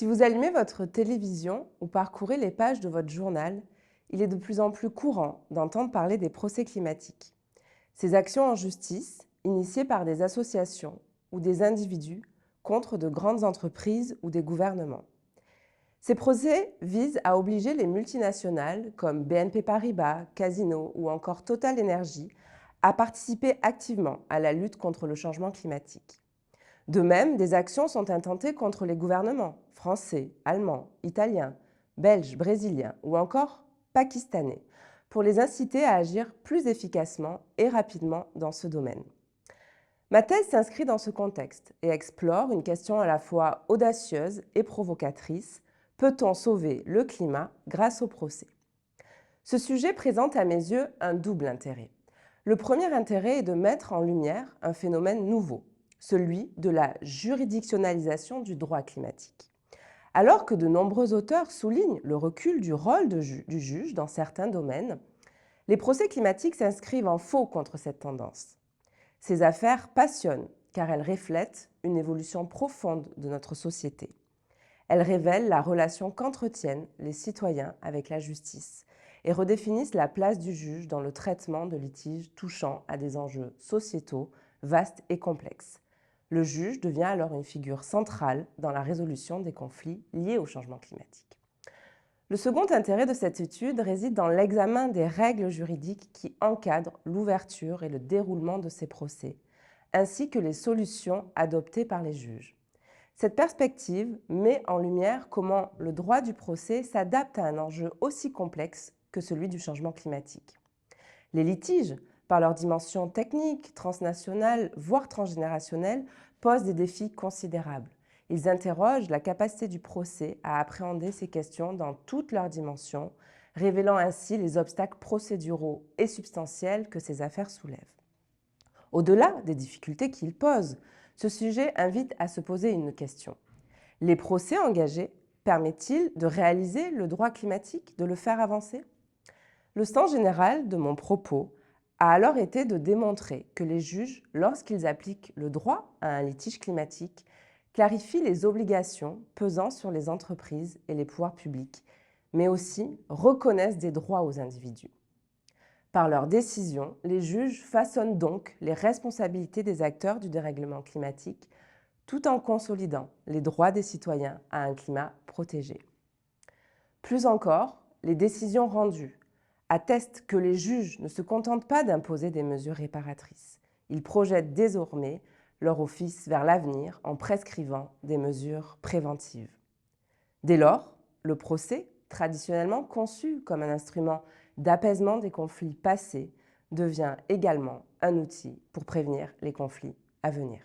vous allumez votre télévision ou parcourez les pages de votre journal, il est de plus en plus courant d'entendre parler des procès climatiques. Ces actions en justice, initiées par des associations ou des individus contre de grandes entreprises ou des gouvernements. Ces procès visent à obliger les multinationales comme BNP Paribas, Casino ou encore Total Energy à participer activement à la lutte contre le changement climatique. De même, des actions sont intentées contre les gouvernements français, allemands, italiens, belges, brésiliens ou encore pakistanais pour les inciter à agir plus efficacement et rapidement dans ce domaine. Ma thèse s'inscrit dans ce contexte et explore une question à la fois audacieuse et provocatrice. Peut-on sauver le climat grâce au procès? Ce sujet présente à mes yeux un double intérêt. Le premier intérêt est de mettre en lumière un phénomène nouveau, celui de la juridictionnalisation du droit climatique. Alors que de nombreux auteurs soulignent le recul du rôle du juge dans certains domaines, les procès climatiques s'inscrivent en faux contre cette tendance. Ces affaires passionnent car elles reflètent une évolution profonde de notre société. Elles révèlent la relation qu'entretiennent les citoyens avec la justice et redéfinissent la place du juge dans le traitement de litiges touchant à des enjeux sociétaux vastes et complexes. Le juge devient alors une figure centrale dans la résolution des conflits liés au changement climatique. Le second intérêt de cette étude réside dans l'examen des règles juridiques qui encadrent l'ouverture et le déroulement de ces procès, ainsi que les solutions adoptées par les juges. Cette perspective met en lumière comment le droit du procès s'adapte à un enjeu aussi complexe que celui du changement climatique. Les litiges, par leur dimension technique, transnationale, voire transgénérationnelle, posent des défis considérables. Ils interrogent la capacité du procès à appréhender ces questions dans toutes leurs dimensions, révélant ainsi les obstacles procéduraux et substantiels que ces affaires soulèvent. Au-delà des difficultés qu'ils posent, ce sujet invite à se poser une question. Les procès engagés permettent-ils de réaliser le droit climatique, de le faire avancer? Le sens général de mon propos a alors été de démontrer que les juges, lorsqu'ils appliquent le droit à un litige climatique, clarifient les obligations pesant sur les entreprises et les pouvoirs publics, mais aussi reconnaissent des droits aux individus. Par leurs décisions, les juges façonnent donc les responsabilités des acteurs du dérèglement climatique, tout en consolidant les droits des citoyens à un climat protégé. Plus encore, les décisions rendues attestent que les juges ne se contentent pas d'imposer des mesures réparatrices. Ils projettent désormais leur office vers l'avenir en prescrivant des mesures préventives. Dès lors, le procès, traditionnellement conçu comme un instrument d'apaisement des conflits passés, devient également un outil pour prévenir les conflits à venir.